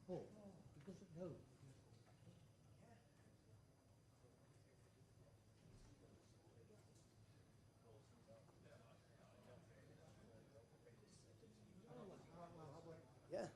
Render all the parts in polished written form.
Oh, he doesn't know. Yeah.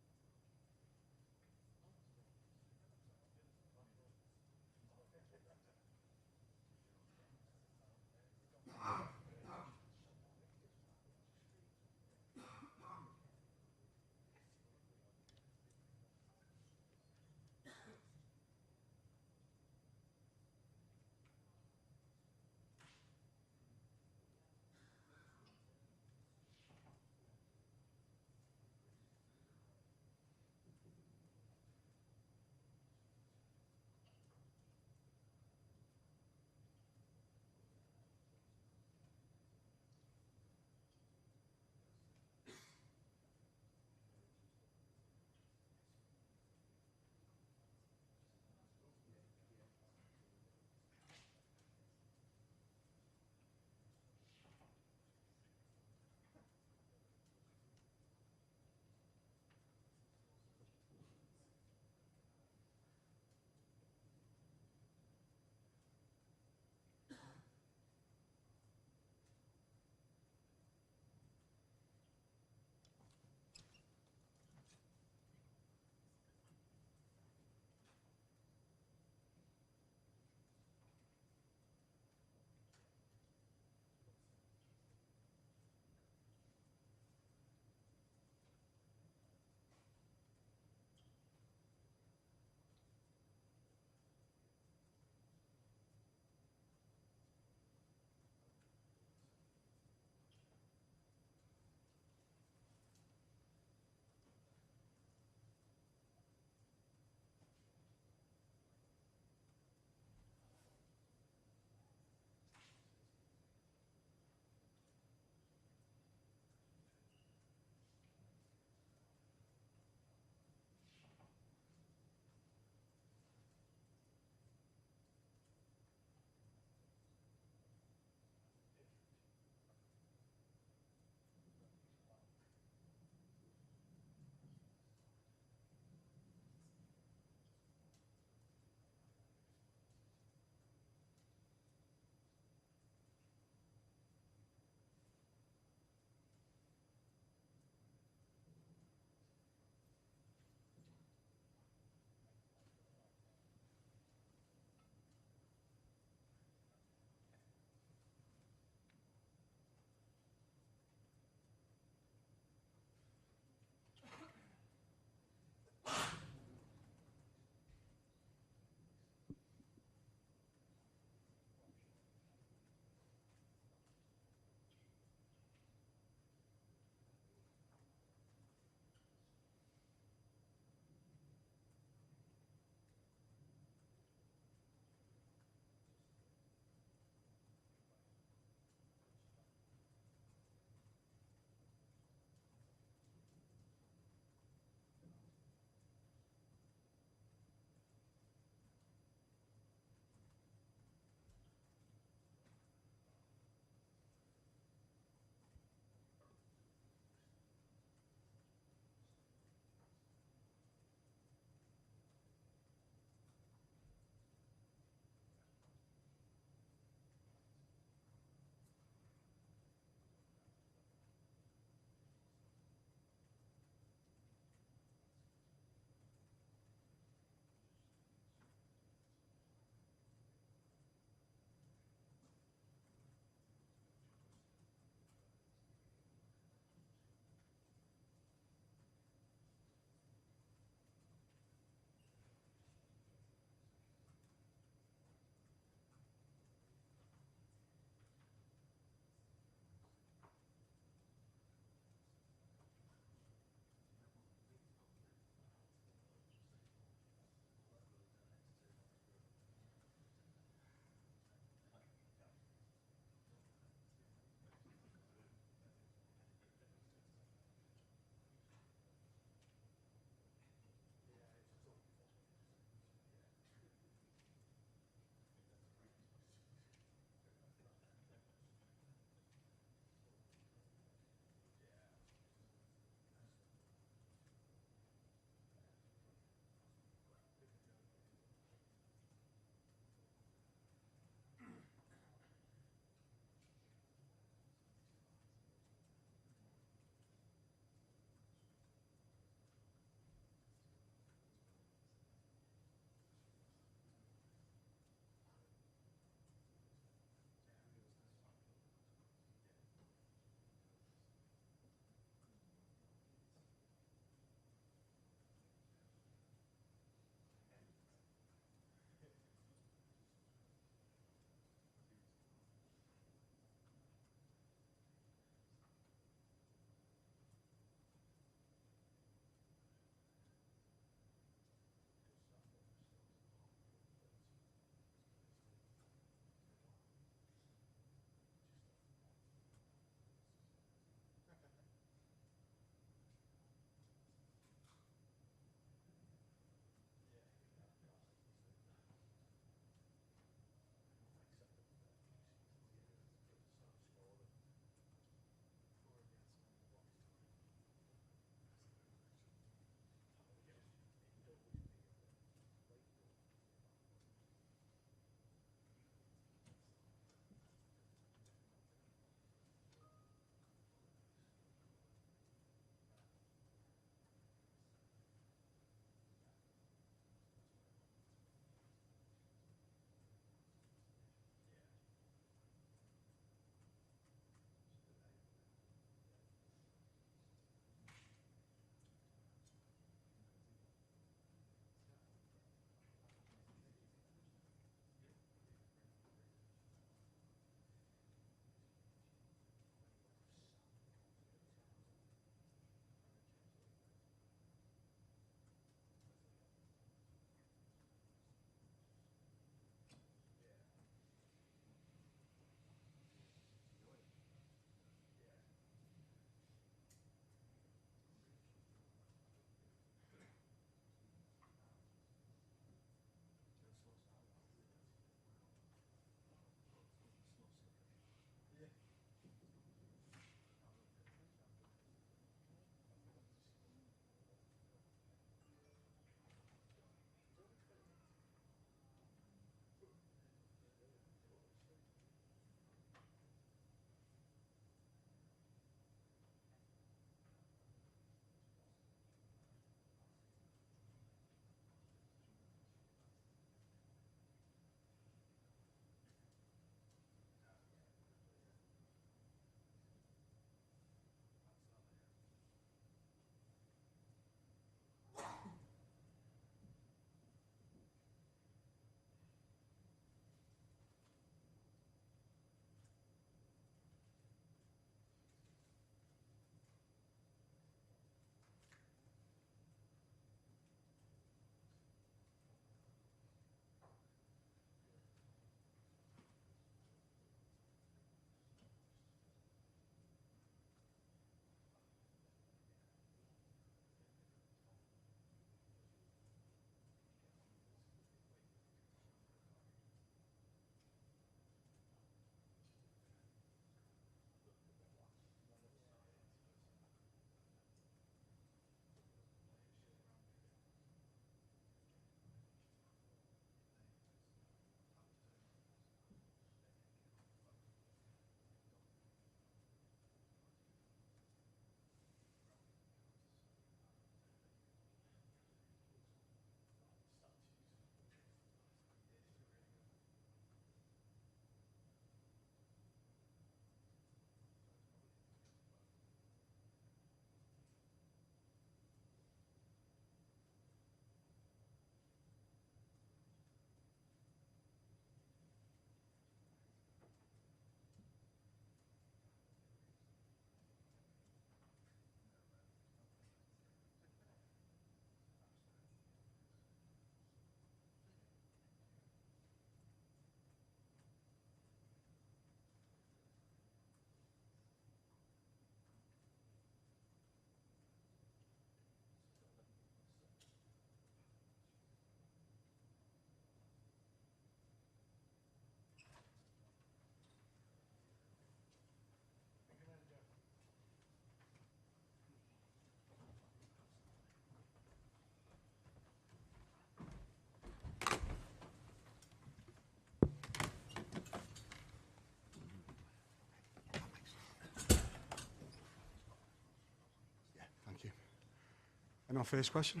And our first question.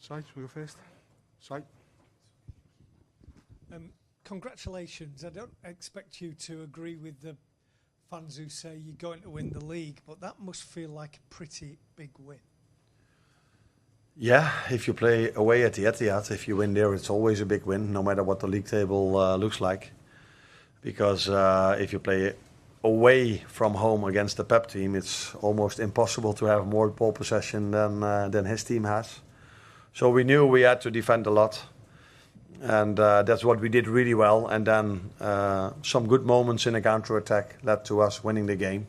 Side, we go first. Side. Congratulations. I don't expect you to agree with the fans who say you're going to win the league, but that must feel like a pretty big win. Yeah, if you play away at the Etihad, if you win there, it's always a big win, no matter what the league table looks like. Because if you play away from home against the Pep team, it's almost impossible to have more ball possession than his team has. So we knew we had to defend a lot. And that's what we did really well. And then some good moments in a counter-attack led to us winning the game.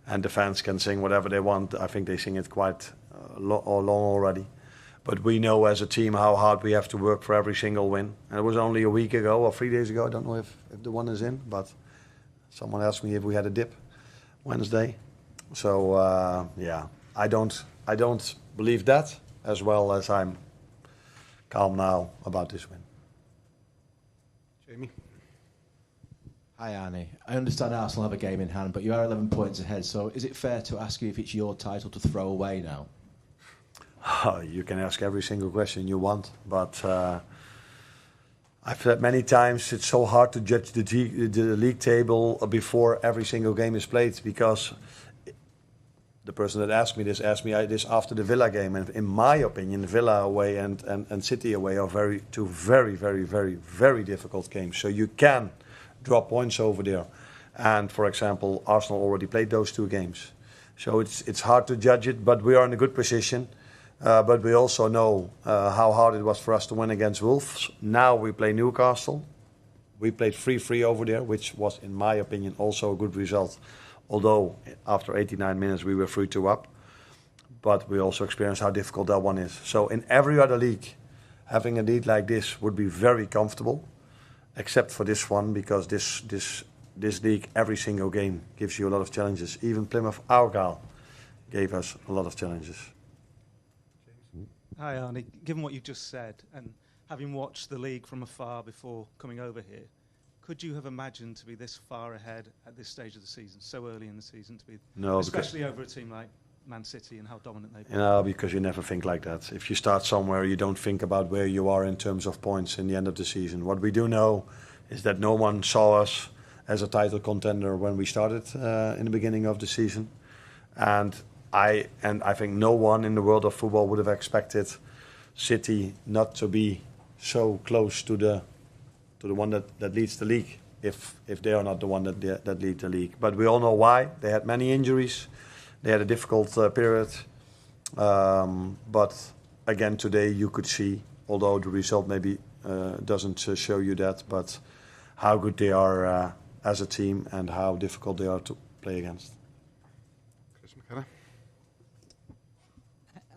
And the fans can sing whatever they want. I think they sing it quite long already. But we know as a team how hard we have to work for every single win. And it was only a week ago or 3 days ago. I don't know if the one is in. But someone asked me if we had a dip Wednesday. So, yeah, I don't believe that, as well as I'm calm now about this win. Jamie. Hi, Arne. I understand Arsenal have a game in hand, but you are 11 points ahead. So is it fair to ask you if it's your title to throw away now? You can ask every single question you want, but I've said many times it's so hard to judge the league table before every single game is played, because the person that asked me this this after the Villa game, and in my opinion, Villa away and City away are two very difficult games. So you can drop points over there, and for example, Arsenal already played those 2 games, so it's hard to judge it. But we are in a good position. But we also know how hard it was for us to win against Wolves. Now we play Newcastle. We played 3-3 over there, which was, in my opinion, also a good result. Although after 89 minutes we were 3-2 up. But we also experienced how difficult that one is. So in every other league, having a lead like this would be very comfortable, except for this one, because this league, every single game gives you a lot of challenges. Even Plymouth Argyle gave us a lot of challenges. Hi Arne, given what you've just said and having watched the league from afar before coming over here, could you have imagined to be this far ahead at this stage of the season, so early in the season, to be, no, especially over a team like Man City and how dominant they've been? No, because you never think like that. If you start somewhere, you don't think about where you are in terms of points in the end of the season. What we do know is that no one saw us as a title contender when we started in the beginning of the season. And I think no one in the world of football would have expected City not to be so close to the one that leads the league, if they are not the one that lead the league. But we all know why. They had many injuries. They had a difficult period. But again, today you could see, although the result maybe doesn't show you that, but how good they are as a team and how difficult they are to play against.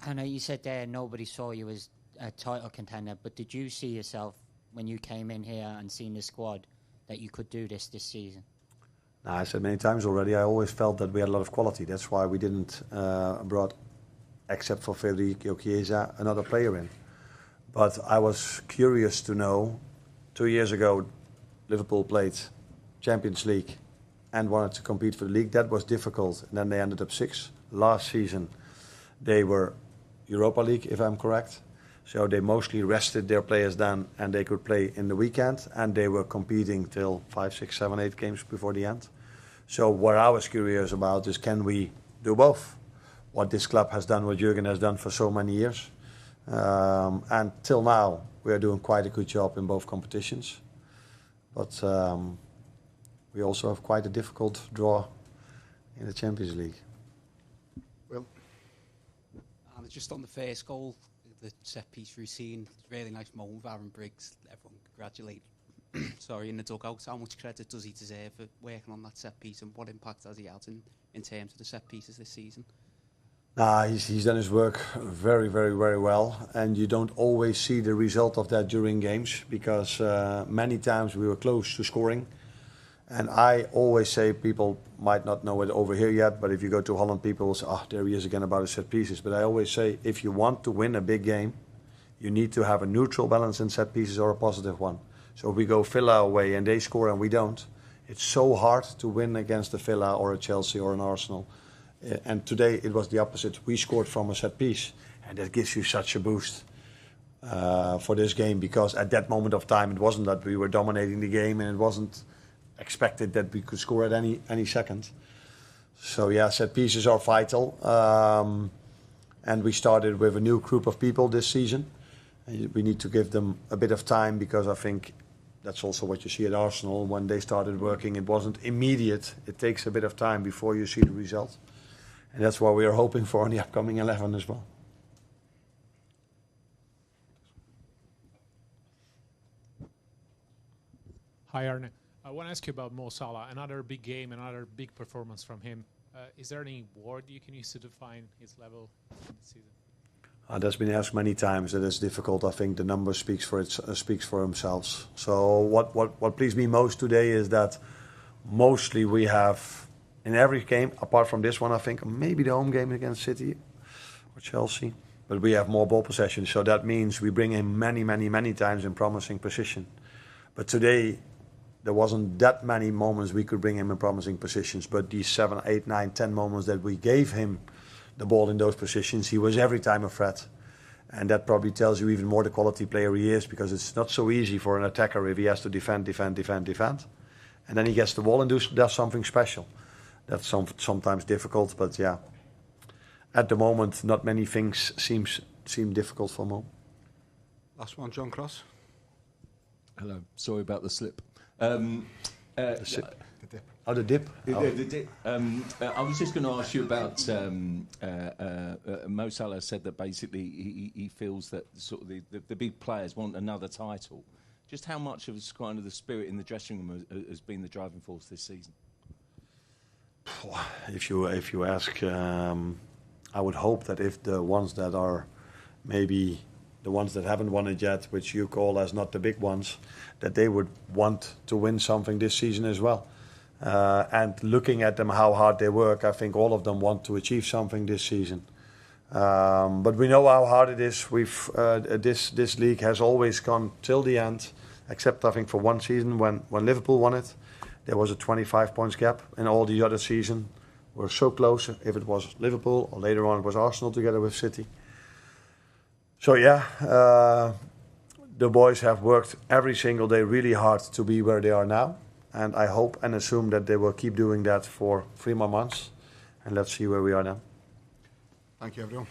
I know you said there nobody saw you as a title contender, but did you see yourself when you came in here and seen the squad that you could do this season? No, I said many times already, I always felt that we had a lot of quality. That's why we didn't brought, except for Federico Chiesa, another player in. But I was curious to know, 2 years ago, Liverpool played Champions League and wanted to compete for the league. That was difficult, and then they ended up 6th. Last season, they were Europa League, if I'm correct. So they mostly rested their players then, and they could play in the weekend, and they were competing till 5, 6, 7, 8 games before the end. So what I was curious about is, can we do both? What this club has done, what Jurgen has done for so many years. And till now, we are doing quite a good job in both competitions. But we also have quite a difficult draw in the Champions League. Well, and just on the first goal, the set piece routine, really nice moment with Aaron Briggs. Everyone congratulate. Sorry, in the dugout. How much credit does he deserve for working on that set piece, and what impact has he had in terms of the set pieces this season? He's done his work very, very, very well, and you don't always see the result of that during games, because many times we were close to scoring. And I always say, people might not know it over here yet, but if you go to Holland, people will say, there he is again about his set pieces. But I always say, if you want to win a big game, you need to have a neutral balance in set pieces or a positive one. So if we go Villa away and they score and we don't, it's so hard to win against a Villa or a Chelsea or an Arsenal. And today it was the opposite. We scored from a set piece, and that gives you such a boost for this game, because at that moment of time it wasn't that we were dominating the game, and it wasn't expected that we could score at any second. So yeah, set pieces are vital. And we started with a new group of people this season. We need to give them a bit of time, because I think that's also what you see at Arsenal. When they started working, it wasn't immediate. It takes a bit of time before you see the result. And that's what we are hoping for in the upcoming 11 as well. Hi, Arne. I want to ask you about Mo Salah. Another big game, another bbig performance from him. Is there any word you can use to define his level this season? That's been asked many times. That is difficult. I think the number speaks for themselves. So what pleased me most today is that mostly we have, in every game, apart from this one, I think, maybe the home game against City or Chelsea, but we have more ball possession. So that means we bring him many times in promising position. But today, there wasn't that many moments we could bring him in promising positions, but these 7, 8, 9, 10 moments that we gave him the ball in those positions, he was every time a threat. And that probably tells you even more the quality player he is, because it's not so easy for an attacker if he has to defend. And then he gets the ball and does something special. That's sometimes difficult, but yeah. At the moment, not many things seem difficult for Mo. Last one, John Cross. Hello. Sorry about the slip. The dip. Oh, the dip. The dip. I was just going to ask you about Mo Salah said that basically he feels that sort of the big players want another title. Just how much of kind of the spirit in the dressing room has been the driving force this season? If you ask, I would hope that if the ones that are maybe the ones that haven't won it yet, which you call as not the big ones, that they would want to win something this season as well. And looking at them, how hard they work, I think all of them want to achieve something this season. But we know how hard it is. This league has always gone till the end, except I think for one season when Liverpool won it. There was a 25 points gap, and all the other season were so close. If it was Liverpool, or later on it was Arsenal together with City. So yeah, the boys have worked every single day really hard to be where they are now. And I hope and assume that they will keep doing that for 3 more months. And let's see where we are now. Thank you, everyone.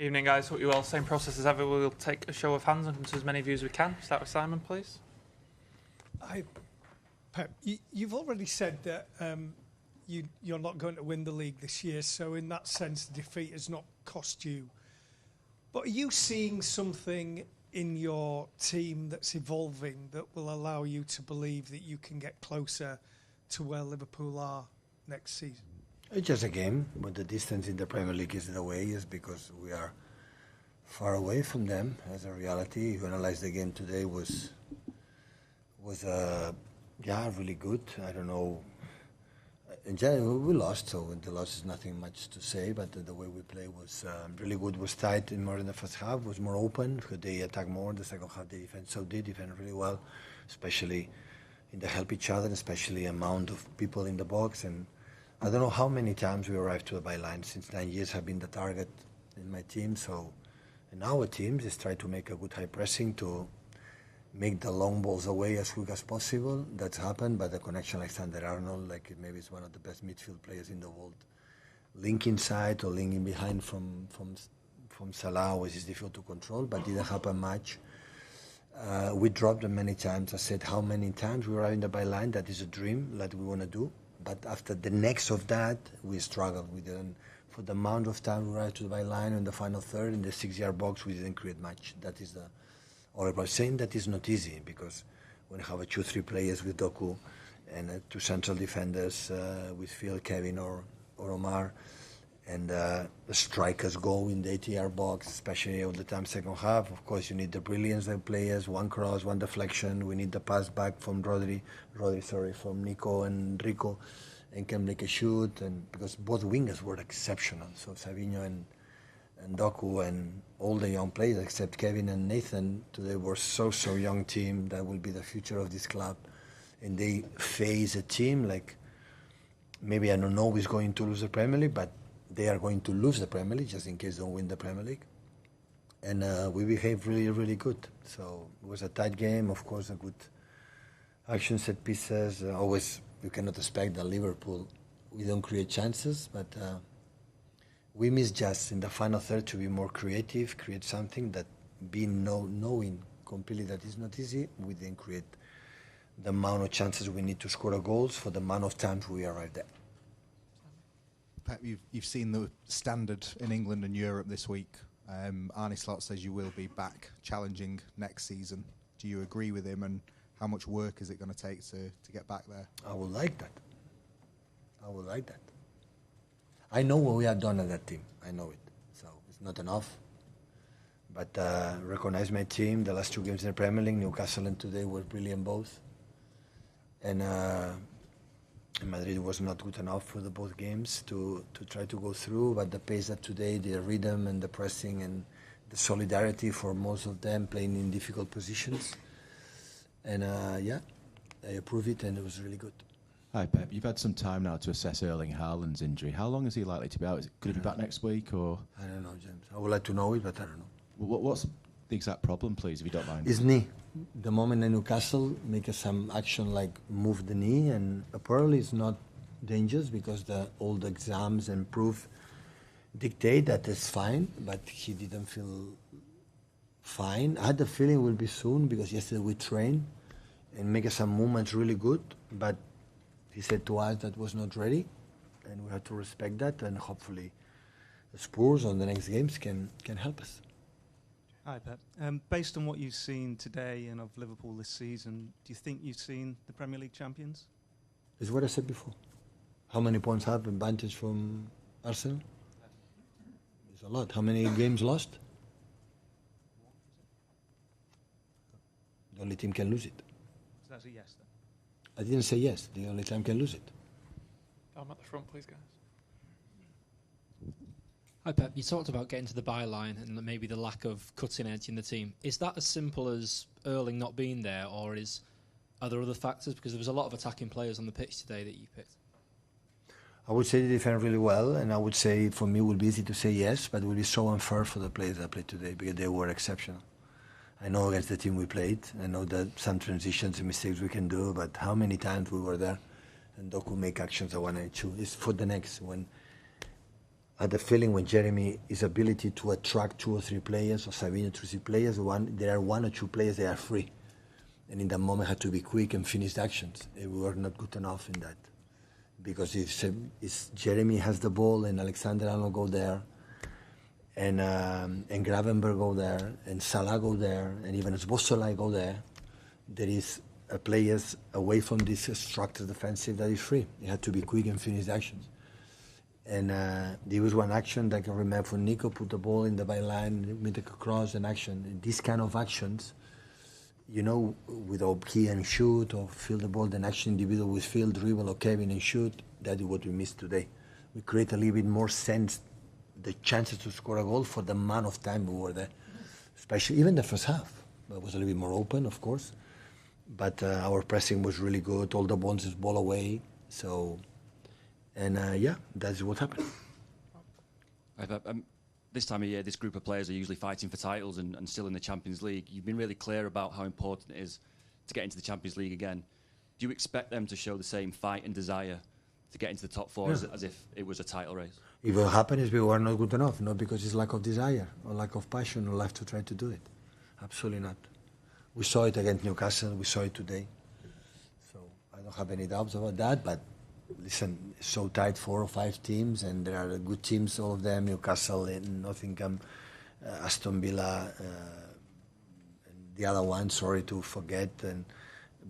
Evening, guys. Hope you're well. Same process as ever. We'll take a show of hands and come to as many of you as we can. Start with Simon, please. Pep, you've already said that you're not going to win the league this year, so in that sense, the defeat has not cost you. But are you seeing something in your team that's evolving that will allow you to believe that you can get closer to where Liverpool are next season? It's just a game, but the distance in the Premier League is the way is because we are far away from them as a reality. If you analyze the game today was really good. I don't know. In general, we lost, so the loss is nothing much to say, but the way we play was really good. Was tight more in the first half, was more open. They attacked more. The second half, they defend really well, especially in the help each other, especially amount of people in the box. And I don't know how many times we arrived to the byline since 9 years have been the target in my team. So in our team, just try to make a good high pressing to make the long balls away as quick as possible. That's happened, but the connection like Alexander Arnold, like maybe it's one of the best midfield players in the world. Link inside or linking behind from Salah, which is difficult to control, but didn't happen much. We dropped them many times. I said how many times we arrived in the byline. That is a dream that we want to do. But after the next of that, we struggled. We didn't, for the amount of time we arrived to the byline in the final third, in the 6-yard box, we didn't create much. That is or by saying that is not easy, because when you have 2-3 players with Doku and 2 central defenders with Phil, Kevin or Omar, and the strikers go in the Etihad box, especially all the time second half. Of course, you need the brilliance of players, one cross, one deflection. We need the pass back from from Nico and Rico, and can make a shoot. And because both wingers were exceptional, so Savinho and Doku and all the young players except Kevin and Nathan today were so young team that will be the future of this club, and they face a team like maybe I don't know who's going to lose the Premier League, but they are going to lose the Premier League just in case they don't win the Premier League. And we behaved really good. So it was a tight game, of course, a good action set pieces. Always, you cannot expect that Liverpool, we don't create chances, but we miss just in the final third to be more creative, create something that knowing completely that is not easy, we then create the amount of chances we need to score a goals for the amount of times we arrive there. Pep, you've seen the standard in England and Europe this week. Arne Slot says you will be back challenging next season. Do you agree with him, and how much work is it going to take to get back there? I would like that. I know what we have done at that team. I know it. So it's not enough. But recognize my team. The last two games in the Premier League, Newcastle and today, were brilliant both. And Madrid was not good enough for the both games to try to go through, but the pace that today, the rhythm and the pressing and the solidarity for most of them playing in difficult positions. And I approve it, and it was really good. Hi Pep, you've had some time now to assess Erling Haaland's injury. How long is he likely to be out? Could he be back next week, or? I don't know, James. I would like to know it, but I don't know. What's the exact problem, please, if you don't mind? His knee. The moment in Newcastle make some action like move the knee, and apparently it's not dangerous because all the exams and proof dictate that it's fine, but he didn't feel fine. I had the feeling it will be soon because yesterday we trained and make some movements really good, but he said to us that was not ready, and we have to respect that, and hopefully the Spurs on the next games can help us. Hi, Pep. Based on what you've seen today and of Liverpool this season, do you think you've seen the Premier League champions? It's what I said before. How many points have advantage from Arsenal? It's a lot. How many games lost? The only team can lose it. So that's a yes then. I didn't say yes. The only team can lose it. I'm at the front, please, guys. Hi Pep, you talked about getting to the byline and maybe the lack of cutting edge in the team. Is that as simple as Erling not being there, or are there other factors? Because there was a lot of attacking players on the pitch today that you picked. I would say they defend really well, and I would say for me it would be easy to say yes, but it would be so unfair for the players that played today because they were exceptional. I know against the team we played, I know that some transitions and mistakes we can do, but how many times we were there and Doku make actions at 1 and 2. It's for the next when. I had the feeling when Jeremy, his ability to attract 2 or 3 players, or Savinho 2 or 3 players, there are 1 or 2 players that are free. And in that moment had to be quick and finish the actions. We were not good enough in that. Because if Jeremy has the ball and Alexander-Arnold go there, and Gravenberg go there, and Salah go there, and even Szoboszlai go there is players away from this structured defensive that is free. You had to be quick and finish the actions. And there was one action that I can remember for Nico, put the ball in the byline, make a cross and action. And these kind of actions, without key and shoot or field the ball, then action individual with field, dribble or Kevin and shoot, that is what we missed today. We create a little bit more sense, the chances to score a goal for the amount of time we were there. Especially even the first half. It was a little bit more open, of course. But our pressing was really good. All the balls is ball away. So... And that's what happened. This time of year, this group of players are usually fighting for titles and still in the Champions League. You've been really clear about how important it is to get into the Champions League again. Do you expect them to show the same fight and desire to get into the top 4 as if it was a title race? If it happens, is we were not good enough, not because it's lack of desire or lack of passion or life to try to do it. Absolutely not. We saw it against Newcastle. We saw it today. So I don't have any doubts about that, but listen, it's so tight, 4 or 5 teams, and there are good teams, all of them, Newcastle and Nottingham, Aston Villa, and the other one, sorry to forget, and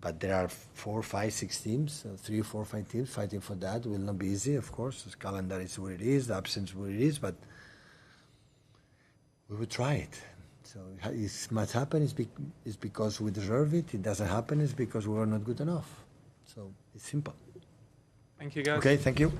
But there are 4, 5, 6 teams, 3, 4, 5 teams fighting for that. It will not be easy, of course. The calendar is what it is, the absence where it is, but we will try it. So it must happen. It's because we deserve it. It doesn't happen. It's because we are not good enough. So it's simple. Thank you, guys. Okay, thank you.